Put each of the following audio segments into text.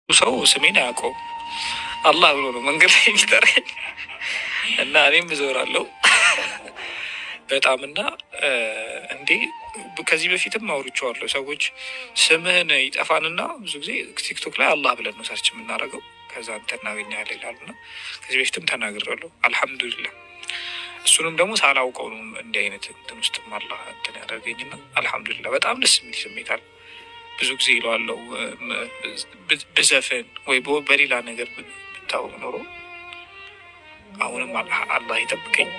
ሰው ስሜን አያውቀውም። አላህ ብሎ ነው መንገድ ላይ የሚጠራኝ እና እኔም እዞራለሁ በጣም እና እንዴ ከዚህ በፊትም አውርቼዋለሁ። ሰዎች ስምህን ይጠፋንና ብዙ ጊዜ ቲክቶክ ላይ አላህ ብለን ነው ሰርች የምናደርገው፣ ከዛ እንትን እናገኛለን ይላሉ እና ከዚህ በፊትም ተናግሬያለሁ። አልሐምዱሊላህ እሱንም ደግሞ ሳላውቀው ነው እንዲህ አይነት እንትን ውስጥም አላህ እንትን ያደርገኝና አልሐምዱሊላህ በጣም ደስ የሚል ስሜት አለ። ብዙ ጊዜ ይለዋለው ብዘፍን ወይ በሌላ ነገር ብታወቅ ኖሮ አሁንም አላህ ይጠብቀኝ፣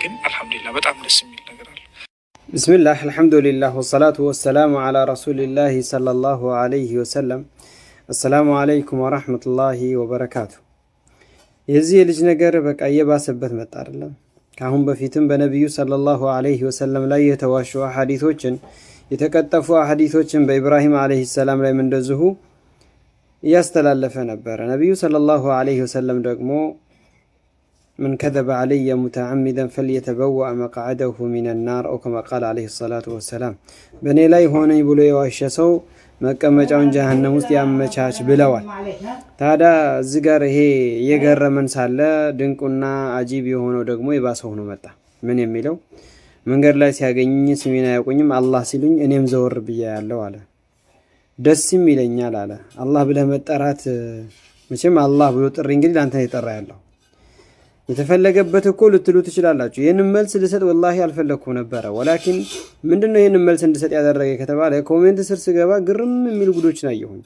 ግን አልሐምዱሊላህ በጣም ደስ የሚል ነገር አለ። ቢስሚላህ አልሐምዱሊላህ ወሰላቱ ወሰላሙ አላ ረሱሊላህ ሰለላሁ ዐለይሂ ወሰለም። አሰላሙ አለይኩም ወራህመቱላሂ ወበረካቱ። የዚህ የልጅ ነገር በቃ እየባሰበት መጣ አይደለም። ከአሁን በፊትም በነቢዩ ሰለላሁ ዐለይሂ ወሰለም ላይ የተዋሹ ሐዲሶችን የተቀጠፉ ሐዲሶችን በኢብራሂም አለይሂ ሰላም ላይ እንደዚሁ እያስተላለፈ ነበር። ነብዩ ሰለላሁ ዐለይሂ ወሰለም ደግሞ من كذب علي متعمدا فليتبوأ مقعده من النار او كما قال عليه الصلاه والسلام በኔ ላይ ሆነኝ ብሎ የዋሸ ሰው መቀመጫውን ጀሃነም ውስጥ ያመቻች ብለዋል። ታዲያ እዚህ ጋር ይሄ የገረመን ሳለ ድንቁና አጂብ የሆነው ደግሞ የባሰው ሆኖ መጣ። ምን የሚለው መንገድ ላይ ሲያገኙኝ ስሜን አያውቁኝም፣ አላህ ሲሉኝ እኔም ዘወር ብያ ያለው አለ። ደስም ይለኛል አለ። አላህ ብለህ መጠራት መቼም አላህ ብሎ ጥሪ እንግዲህ ላንተ ይጠራ ያለው የተፈለገበት እኮ ልትሉ ትችላላችሁ። ይሄንን መልስ ልሰጥ ወላሂ አልፈለኩም ነበር። ወላኪን ምንድነው ይሄንን መልስ እንድሰጥ ያደረገ ከተባለ ኮሜንት ስር ስገባ ግርም የሚል ጉዶችን አየሁኝ።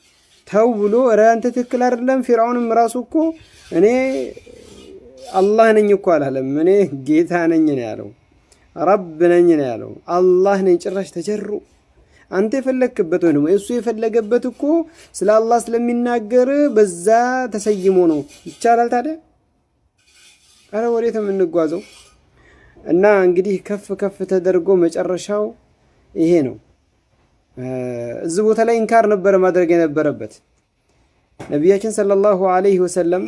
ተው ብሎ ኧረ አንተ ትክክል አይደለም። ፊርዓውንም ራሱ እኮ እኔ አላህ ነኝ እኮ አላለም። እኔ ጌታ ነኝ ነው ያለው። ረብ ነኝ ነው ያለው። አላህ ነኝ ጭራሽ ተጀሩ። አንተ የፈለክበት ወይ ነው እሱ የፈለገበት እኮ ስለ አላህ ስለሚናገር በዛ ተሰይሞ ነው። ይቻላል ታዲያ? አረ ወዴት የምንጓዘው? እና እንግዲህ ከፍ ከፍ ተደርጎ መጨረሻው ይሄ ነው። እዚህ ቦታ ላይ ኢንካር ነበር ማድረግ የነበረበት። ነብያችን ሰለላሁ ዐለይሂ ወሰለም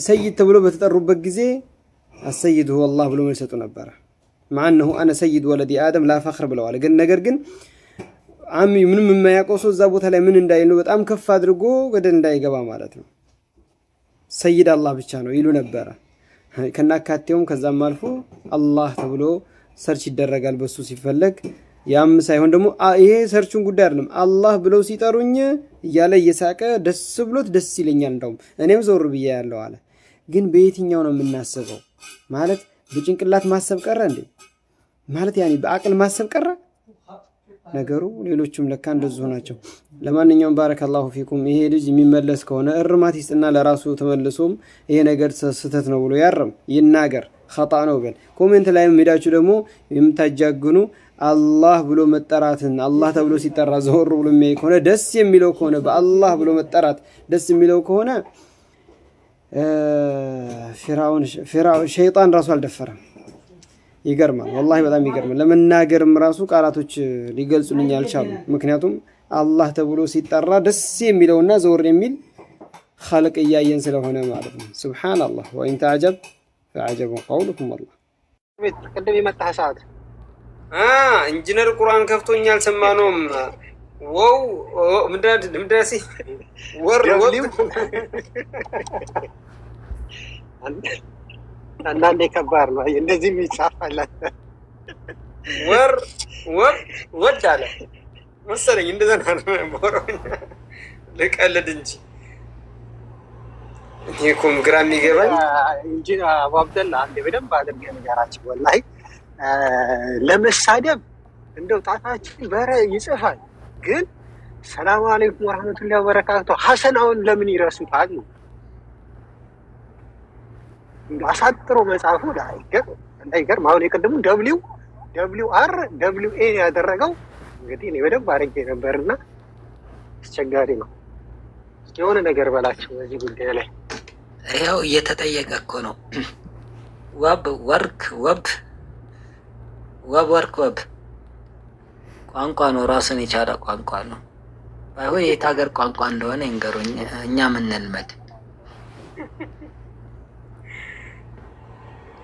ሰይድ ተብሎ በተጠሩበት ጊዜ السيد هو الله ብሎ መልሰጡ ነበር። مع انه انا سيد ولد ادم لا فخر ብለዋል። ግን ነገር ግን አሚ ምንም የማያውቀው ሰው እዛ ቦታ ላይ ምን እንዳይሉ በጣም ከፍ አድርጎ ገደል እንዳይገባ ማለት ነው። ሰይድ አላህ ብቻ ነው ይሉ ነበር። ከናካቴውም ከዛም አልፎ አላህ ተብሎ ሰርች ይደረጋል በሱ ሲፈለግ። ያም ሳይሆን ደግሞ ይሄ ሰርቹን ጉዳይ አይደለም፣ አላህ ብለው ሲጠሩኝ እያለ እየሳቀ ደስ ብሎት ደስ ይለኛል እንደውም እኔም ዞር ብዬ ያለው አለ። ግን በየትኛው ነው የምናስበው? ማለት በጭንቅላት ማሰብ ቀረ እንዴ? ማለት ያኒ በአቅል ማሰብ ቀረ ነገሩ። ሌሎችም ለካ እንደዚህ ናቸው። ለማንኛውም ባረከላሁ ፊኩም። ይሄ ልጅ የሚመለስ ከሆነ እርማት ይስጥና ለራሱ ተመልሶም ይሄ ነገር ስህተት ነው ብሎ ያርም ይናገር፣ خطأ ነው በል። ኮሜንት ላይ ሄዳችሁ ደግሞ የምታጃግኑ አላህ ብሎ መጠራትን አላህ ተብሎ ሲጠራ ዘወር ብሎ የሚያይ ከሆነ ደስ የሚለው ከሆነ በአላህ ብሎ መጠራት ደስ የሚለው ከሆነ ፊርዓውን ሸይጣን ራሱ አልደፈረም። ይገርማል ወላሂ በጣም ይገርማል። ለመናገርም ራሱ ቃላቶች ሊገልጹልኝ አልቻሉም። ምክንያቱም አላህ ተብሎ ሲጠራ ደስ የሚለውና ዘወር የሚል ኸልቅ እያየን ስለሆነ ማለት ነው። ሱብሃንአላህ ወኢን ተዐጀብ ፈዐጀብ ቀውሉኩም አላህ ቅድም የመጣህ ሰዓት ኢንጂነር ቁርአን ከፍቶኛል ሰማኖም ወው ምንድነው ወር አንዳንዴ ከባድ ነው እንደዚህ የሚጻፋል። ወድ አለ መሰለኝ እንደዛ ነው ለቀልድ እንጂ ይሄኩም ግራም ይገባል እንጂ አቡ አብደላ አንዴ በደንብ አድርገህ ንገራቸው። ወላሂ ለመሳደብ እንደው ጣታችን በረ ይጽፋል። ግን ሰላም አለይኩም ወራህመቱላሂ ወበረካቱ ሐሰናውን ለምን ይረሱታል? አሳጥሮ መጻፉ እንዳይገርም አሁን የቀደሙ ደብሊው አር ደብሊው ኤ ያደረገው እንግዲህ እኔ በደንብ አድርጌ ነበርና አስቸጋሪ ነው። የሆነ ነገር በላቸው በዚህ ጉዳይ ላይ። ያው እየተጠየቀ እኮ ነው። ወብ ቋንቋ ነው፣ ራሱን የቻለ ቋንቋ ነው። ባይሆን የት ሀገር ቋንቋ እንደሆነ ይንገሩኝ፣ እኛ ምን እንልመድ?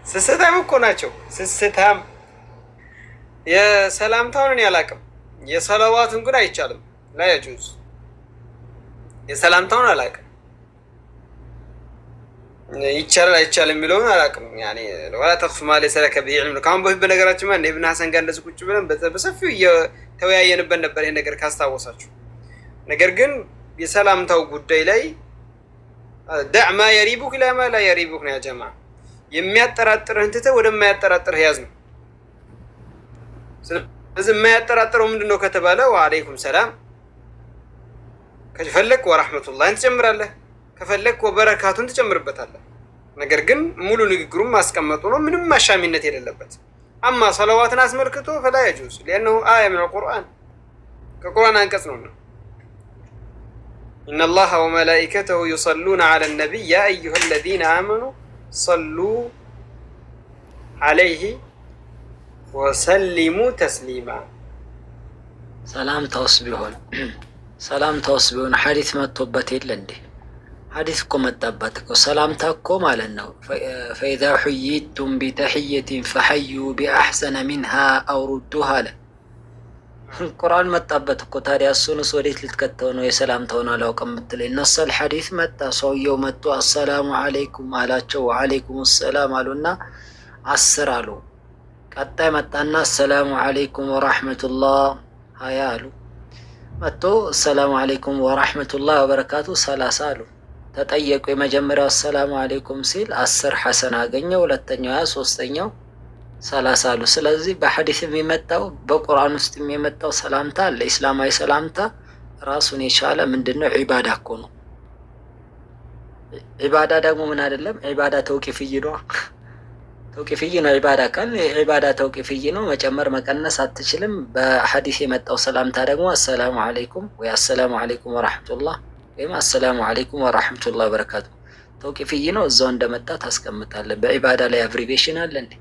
ስስታም እኮ ናቸው። ስስታም የሰላምታውን ያላቅም የሰላዋቱን ግን አይቻልም። ላ የጁዝ የሰላምታውን አላውቅም። ይቻላል አይቻልም የሚለውን አላውቅም። ያኔ ወላ ተቅፍ ማ ለይሰ ለከ ቢሂ ዒልም። ከአሁን በፊት በነገራችን ማ ኢብኑ ሐሰን ጋር እንደዚህ ቁጭ ብለን በሰፊው እየተወያየንበት ነበር ይሄን ነገር ካስታወሳችሁ። ነገር ግን የሰላምታው ጉዳይ ላይ ደዕ ማ የሪቡክ ኢላ ማ ላ የሪቡክ ነው ያ ጀማዓ። የሚያጠራጥርህን ትተህ ወደማያጠራጥርህ ያዝ ነው። ስለዚህ የማያጠራጥረው ምንድን ነው ከተባለ ወአለይኩም ሰላም ከፈለክ ወራህመቱላህን ትጨምራለህ፣ ከፈለክ ወበረካቱን ትጨምርበታለህ። ነገር ግን ሙሉ ንግግሩን ማስቀመጡ ነው፣ ምንም ማሻሚነት የሌለበት። አማ ሰለዋትን አስመልክቶ ፈላ የጁዝ لانه آية من القرآن ከቁርአን አንቀጽ ነውና إن الله وملائكته يصلون على النبي يا أيها الذين آمنوا صلوا عليه وسلموا تسليما ሰላም ተወስቢሆን ሐዲስ መጥቶበት የለ እንዴ? ሐዲስ እኮ መጣበት እኮ ሰላምታ እኮ ማለት ነው። ፈኢዛ ሑይቱም ቢተሕየትን ፈሐዩ ቢአሕሰነ ሚንሃ አው ሩዱሃ አለ። ቁርአን መጣበት እኮ። ታዲያ እሱንስ ወዴት ልትከተው ነው? የሰላምታውን አላውቅም የምትለኝ ነሰል ሐዲስ መጣ። ሰውየው መጡ አሰላሙ አለይኩም አላቸው። ወአለይኩም ሰላም አሉና 10 አሉ። ቀጣይ መጣና አሰላሙ አለይኩም ወራህመቱላህ 20 አሉ። መጥቶ አሰላሙ አለይኩም ወራህመቱላህ ወበረካቱ 30 አሉ። ተጠየቁ። የመጀመሪያው አሰላሙ አለይኩም ሲል 10 ሐሰን አገኘ። ሁለተኛው 20፣ ሶስተኛው 30 አሉ። ስለዚህ በሐዲስ የሚመጣው በቁርአን ውስጥ የሚመጣው ሰላምታ አለ። ኢስላማዊ ሰላምታ ራሱን የቻለ ምንድነው? ዒባዳ እኮ ነው። ዒባዳ ደግሞ ምን አይደለም? ዒባዳ ተውቂፍይ ነው። ተውቂፍይ ነው ዒባዳ ካል ዒባዳ ተውቂፍይ ነው። መጨመር መቀነስ አትችልም። በሐዲስ የመጣው ሰላምታ ደግሞ አሰላሙ አለይኩም ወይ አሰላሙ አለይኩም ወራህመቱላህ ወይም አሰላሙ አለይኩም ወራህመቱላህ ወበረካቱ ተውቂፍይ ነው። እዛው እንደመጣ ታስቀምጣለህ። በዒባዳ ላይ አብሪቬሽን አለ እንዴ?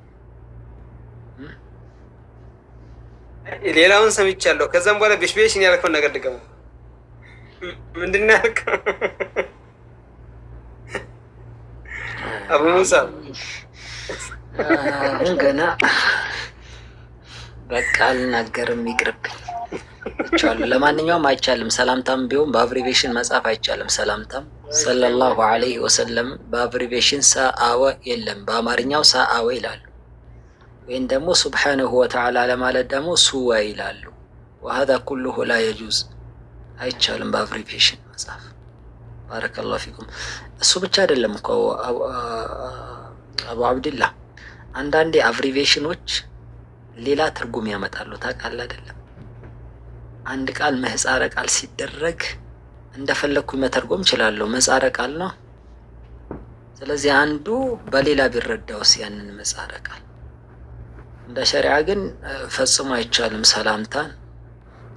ሌላውን ሰምቻለሁ። ከዛም በኋላ ቢሽቤሽን ያልከውን ነገር ድገሙ። ምንድን ነው ያልከው? አቡ ሙሳ አሁን ገና በቃ አልናገርም፣ ይቅርብኝ ይቻላል። ለማንኛውም አይቻልም። ሰላምታም ቢሆን በአብሪቬሽን መጻፍ አይቻልም። ሰላምታም ሰለላሁ ዐለይሂ ወሰለም በአብሪቬሽን ሰአወ የለም። በአማርኛው ሰአወ ይላሉ። ወይም ደግሞ ሱብሓነሁ ወተዓላ ለማለት ደግሞ ሱወ ይላሉ። ወሀዛ ኩሉሁ ላ የጁዝ አይቻልም በአብሪቬሽን መጻፍ። ባረከላሁ ፊኩም። እሱ ብቻ አይደለም እኮ አቡ አብድላህ፣ አንዳንዴ አብሪቬሽኖች ሌላ ትርጉም ያመጣሉ። ታውቃለህ አይደለም? አንድ ቃል ምህጻረ ቃል ሲደረግ እንደፈለኩኝ መተርጎም እችላለሁ። ምህጻረ ቃል ነው። ስለዚህ አንዱ በሌላ ቢረዳውስ ያንን ምህጻረ ቃል እንደ ሸሪዓ ግን ፈጽሞ አይቻልም። ሰላምታን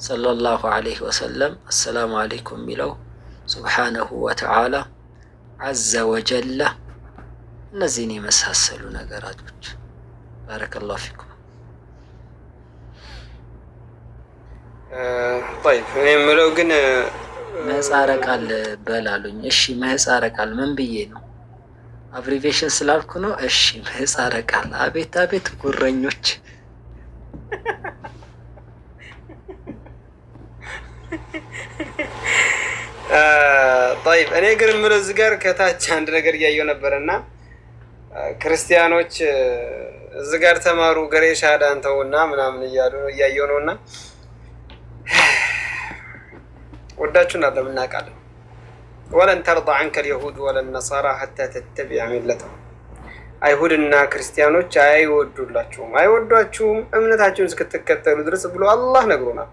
ሰለላሁ ዐለይሂ ወሰለም አሰላሙ አለይኩም የሚለው ሱብሓነሁ ወተዓላ ዐዘ ወጀለ እነዚህን የመሳሰሉ ነገራቶች። ባረከላሁ ፊኩም። طيب እኔ የምለው ግን ምህጻረ ቃል በላሉኝ። እሺ ምህጻረ ቃል ምን ብዬ ነው? አብሪቬሽን ስላልኩ ነው። እሺ ምህጻረ ቃል። አቤት አቤት ጉረኞች! طيب እኔ ግን የምለው እዚህ ጋር ከታች አንድ ነገር እያየሁ ነበርና ክርስቲያኖች እዚህ ጋር ተማሩ ገሬ ሻዳን ተውና ምናምን እያሉ እያየሁ ነውና ወዳችሁና ለምናቃለን ወለን ተርዳ ዐንከ اليهود ولا النصارى حتى تتبع ملتهم። አይሁድና ክርስቲያኖች አይወዷችሁም እምነታቸውን እስክትከተሉ ድረስ ብሎ አላህ ነግሮናል።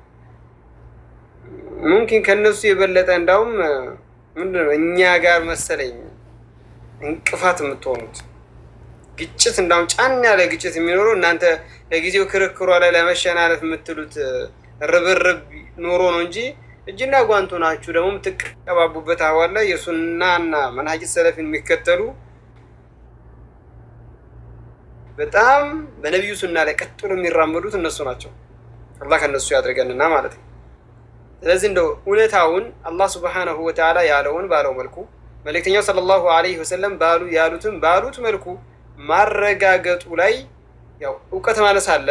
ሙምኪን ከነሱ የበለጠ እንዳውም ምንድነው እኛ ጋር መሰለኝ እንቅፋት የምትሆኑት ግጭት፣ እንዳውም ጫና ያለ ግጭት የሚኖረው እናንተ ለጊዜው ክርክሯ ላይ ለመሸናነፍ የምትሉት ርብርብ ኖሮ ነው እንጂ እጅና ጓንቱ ናችሁ ደግሞ የምትቀባቡበት አዋል ላይ የሱናና መንሀጅ ሰለፊን የሚከተሉ በጣም በነቢዩ ሱና ላይ ቀጥሎ የሚራመዱት እነሱ ናቸው። አላህ ከነሱ ያድርገንና ማለት ነው። ስለዚህ እንደው እውነታውን አላህ ሱብሓነሁ ወተዓላ ያለውን ባለው መልኩ መልእክተኛው ሰለላሁ ዐለይሂ ወሰለም ያሉትን ባሉት መልኩ ማረጋገጡ ላይ ያው እውቀት ማነስ አለ፣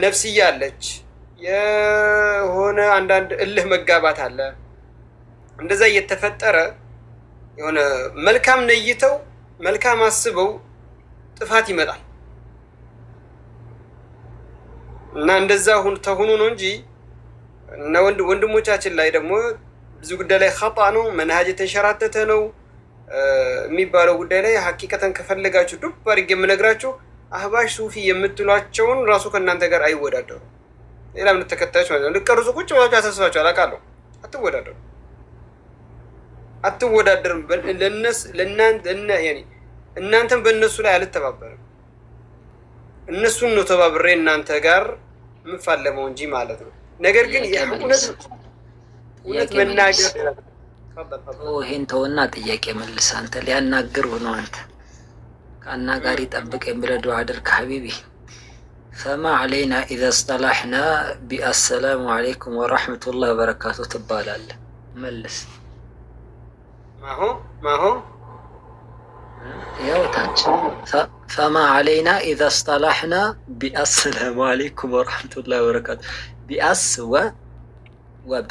ነፍስያ አለች፣ የሆነ አንዳንድ እልህ መጋባት አለ። እንደዛ እየተፈጠረ የሆነ መልካም ነይተው መልካም አስበው ጥፋት ይመጣል እና እንደዛ ተሆኑ ነው እንጂ እና ወንድሞቻችን ላይ ደግሞ ብዙ ጉዳይ ላይ ኸጣ ነው መንሃጅ የተንሸራተተ ነው የሚባለው ጉዳይ ላይ ሐቂቀተን ከፈለጋችሁ ዱብ አድርጌ የምነግራችሁ አህባሽ ሱፊ የምትሏቸውን ራሱ ከእናንተ ጋር አይወዳደሩ። ሌላ ምን ተከታዮች ማለት ነው ልቀርጹ ቁጭ ብላችሁ አሳስባችኋል አውቃለሁ። አትወዳደሩ አትወዳደርም። እናንተም በእነሱ ላይ አልተባበርም። እነሱን ነው ተባብሬ እናንተ ጋር የምፋለመው እንጂ ማለት ነው። ነገር ግን እውነት መናገር ይሄን ተውና ጥያቄ መልስ። አንተ ሊያናግር ሆኖ አንተ ከአናጋሪ ጠብቅ የሚለው ዱዓ አድርግ ሐቢቢ። ፈማ ዓለይና ኢዘ እስጠላሕና ቢአሰላሙ ዓለይኩም ወረሕመቱላህ ወበረካቱ ትባላለህ። መልስ ማሆ ያው ታች ፈማ ዓለይና ኢዘ እስጠላሕና ቢአሰላሙ ዓለይኩም ወረሕመቱላህ ወበረካቱ ቢአስ ወብ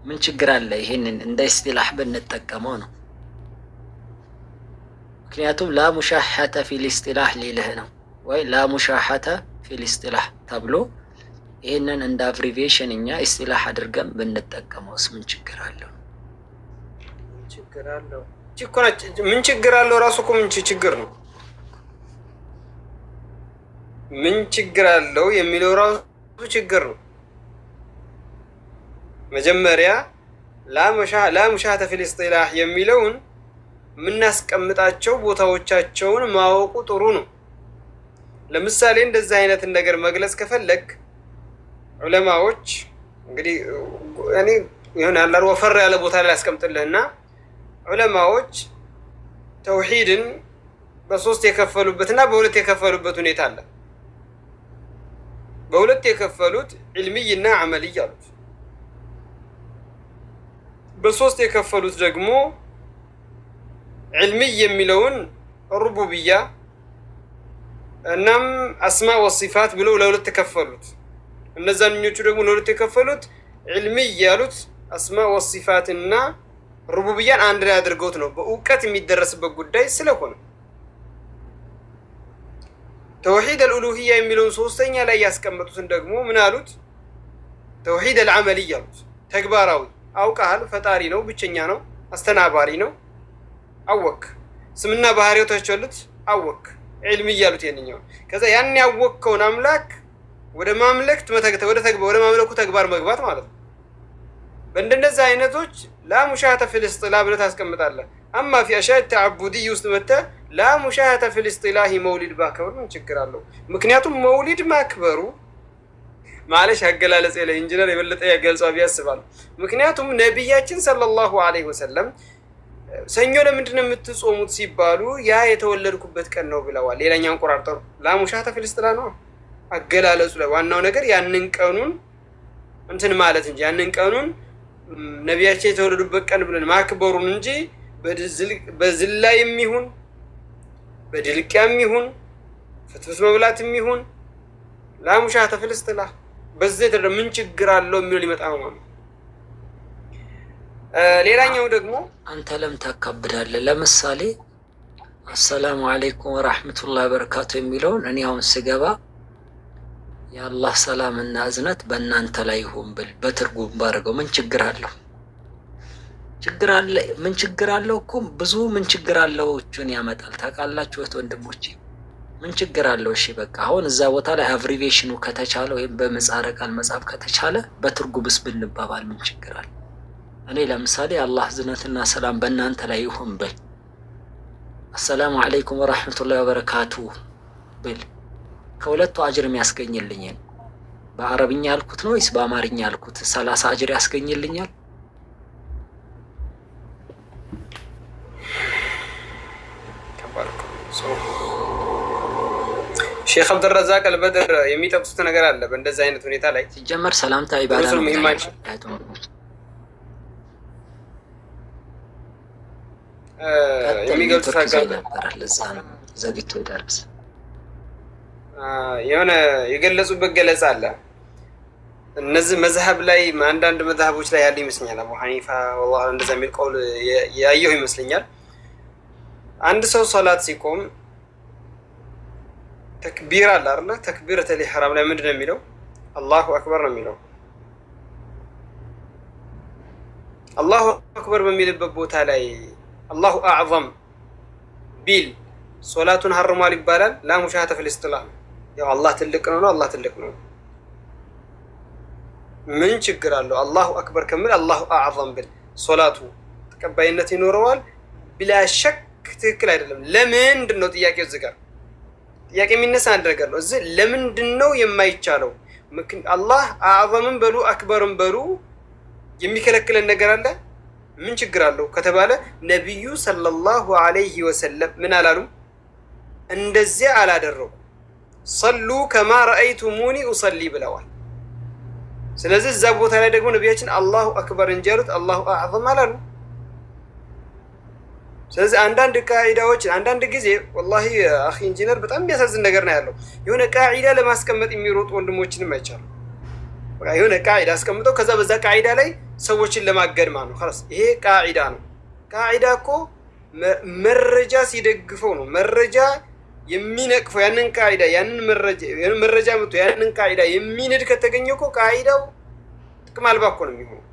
ምን ችግር አለ? ይሄንን እንደ ኢስጢላህ ብንጠቀመው ነው። ምክንያቱም ላ ሙሻሐተ ፊል ኢስጢላህ ሊልህ ነው ወይ ላ ሙሻሐተ ፊል ኢስጢላህ ተብሎ ይሄንን እንደ አብሪቬሽን እኛ ኢስጢላህ አድርገን ብንጠቀመውስ ምን ችግር አለው? ምን ችግር አለው? ራሱ እኮ ምን ችግር ነው? ምን ችግር አለው የሚለው ራሱ ችግር ነው። መጀመሪያ ላ ሙሻሐተ ፊል ኢስጢላህ የሚለውን የምናስቀምጣቸው ቦታዎቻቸውን ማወቁ ጥሩ ነው። ለምሳሌ እንደዚህ አይነትን ነገር መግለጽ ከፈለግ ዑለማዎች እንግዲህ እኔ ይሁን ያላር ወፈር ያለ ቦታ ላይ ያስቀምጥልህና ዑለማዎች ተውሂድን በሶስት የከፈሉበትና በሁለት የከፈሉበት ሁኔታ አለ። በሁለት የከፈሉት ዒልሚይና ዐመልይ አሉት። በሶስት የከፈሉት ደግሞ ዒልሚይ የሚለውን ሩቡብያ እናም አስማ ወሲፋት ብለው ለሁለት የከፈሉት። እነዛኞቹ ደግሞ ለሁለት የከፈሉት ዒልሚይ ያሉት አስማ ወሲፋትና ሩቡብያን አንድ ላይ አድርገውት ነው በእውቀት የሚደረስበት ጉዳይ ስለሆነ። ተውሂድ አልኡሉሂያ የሚለውን ሶስተኛ ላይ ያስቀመጡትን ደግሞ ምን አሉት? ተውሂድ አልዐመልይ አሉት። ተግባራዊ አውቃል፣ ፈጣሪ ነው፣ ብቸኛ ነው፣ አስተናባሪ ነው፣ አወክ። ስምና ባህሪያቶች አሉት፣ አወክ። ዒልሚይ ያሉት የነኛው። ከዛ ያን ያወከውን አምላክ ወደ ማምለክ ወደ ማምለኩ ተግባር መግባት ማለት ነው። በእንደነዚህ አይነቶች ላ ሙሻሐተ ፊል ኢስጢላህ ብለህ ታስቀምጣለህ። አማ ፊ አሻእ ተዓቡድይ ውስጥ መተህ ላ ሙሻሐተ ፊል ኢስጢላህ መውሊድ ማክበር ምን ችግር አለው? ምክንያቱም መውሊድ ማክበሩ ማለሽ አገላለጽ ላይ ኢንጂነር የበለጠ ያገልጿ ቢያስባል። ምክንያቱም ነቢያችን ሰለላሁ ዐለይሂ ወሰለም ሰኞ ለምንድን ነው የምትጾሙት ሲባሉ ያ የተወለድኩበት ቀን ነው ብለዋል። ሌላኛውን ቆራርጠሩ ላ ሙሻሐተ ፊል ኢስጢላህ ነው አገላለጹ ላይ። ዋናው ነገር ያንን ቀኑን እንትን ማለት እንጂ ያንን ቀኑን ነቢያችን የተወለዱበት ቀን ብለን ማክበሩን እንጂ በዝላይም ይሁን በድልቂያም ይሁን ፍትፍት መብላትም ይሁን ላ ሙሻሐተ ፊል ኢስጢላህ በዚህ ደረጃ ምን ችግር አለው የሚለው ሊመጣ ነው ማለት። ሌላኛው ደግሞ አንተ ለምን ታካብዳለህ? ለምሳሌ አሰላሙ አለይኩም ወራህመቱላሂ ወበረካቱ የሚለውን እኔ አሁን ስገባ የአላህ ሰላምና እዝነት በእናንተ ላይ ይሁን ብል በትርጉም ባደርገው ምን ችግር አለው? ችግር አለ? ምን ችግር አለው እኮ ብዙ ምን ችግር አለዎችን ያመጣል። ታውቃላችሁ ወንድሞቼ ምን ችግር አለው? እሺ በቃ አሁን እዛ ቦታ ላይ አብሪቬሽኑ ከተቻለ ወይም በምህጻረ ቃል መጻፍ ከተቻለ በትርጉምስ ብንባባል ምን ችግር አለ? እኔ ለምሳሌ የአላህ እዝነትና ሰላም በእናንተ ላይ ይሁን ብል አሰላሙ አለይኩም ወራህመቱላሂ ወበረካቱ ብል ከሁለቱ አጅር የሚያስገኝልኝ በአረብኛ ያልኩት ነው ወይስ በአማርኛ ያልኩት 30 አጅር ያስገኝልኛል? ሼክ አብዱረዛቅ አልበድር የሚጠቅሱት ነገር አለ። በእንደዚህ አይነት ሁኔታ ላይ ሲጀመር ሰላምታ ኢባዳ ነው የሚገልጹት ነበር። ለዛ ነው ዘግይቶ ይደርስ የሆነ የገለጹበት ገለጻ አለ። እነዚህ መዝሀብ ላይ አንዳንድ መዝሀቦች ላይ ያለ ይመስለኛል። አቡ ሐኒፋ ወላሂ እንደዛ የሚል ቀውል ያየሁ ይመስለኛል። አንድ ሰው ሶላት ሲቆም ተክቢር አለ አይደል? ተክቢረቱል ኢህራም ላይ ምንድን ነው የሚለው? አላሁ አክበር ነው የሚለው። አላሁ አክበር በሚልበት ቦታ ላይ አላሁ አዕዘም ቢል ሶላቱን ሀርሟል ይባላል? ላ ሙሻሃተ ፊል ኢስጢላህ። ያው አላህ ትልቅ ነው፣ አላህ ትልቅ ነው። ምን ችግር አለው? አላሁ አክበር ከሚል አላሁ አዕዘም ብል ሶላቱ ተቀባይነት ይኖረዋል። ቢላ ሸክ ትክክል አይደለም። ለምንድን ነው ጥያቄው? እዚህ ጋር ጥያቄ የሚነሳ አንድ ነገር ነው። እዚህ ለምንድን ነው የማይቻለው? አላህ አዕዘምን በሉ አክበርን በሉ የሚከለክለን ነገር አለ? ምን ችግር አለው ከተባለ ነቢዩ ሰለላሁ ዐለይሂ ወሰለም ምን አላሉም? እንደዚያ አላደረጉ። ሰሉ ከማ ረአይቱሙኒ ኡሰሊ ብለዋል። ስለዚህ እዛ ቦታ ላይ ደግሞ ነቢያችን አላሁ አክበር እንጂ ያሉት አላሁ አዕዘም አላሉ። ስለዚህ አንዳንድ ቃዒዳዎች አንዳንድ ጊዜ ወላሂ አኺ ኢንጂነር በጣም የሚያሳዝን ነገር ነው ያለው። የሆነ ቃዒዳ ለማስቀመጥ የሚሮጡ ወንድሞችንም አይቻሉ። በቃ የሆነ ቃዒዳ አስቀምጠው ከዛ በዛ ቃዒዳ ላይ ሰዎችን ለማገድ ማለት ነው። خلاص ይሄ ቃዒዳ ነው። ቃዒዳ እኮ መረጃ ሲደግፈው ነው። መረጃ የሚነቅፈው ያንን ቃዒዳ ያንን መረጃ መጥቶ ያንን ቃዒዳ የሚንድ ከተገኘ እኮ ቃዒዳው ጥቅም አልባ እኮ ነው የሚሆነው።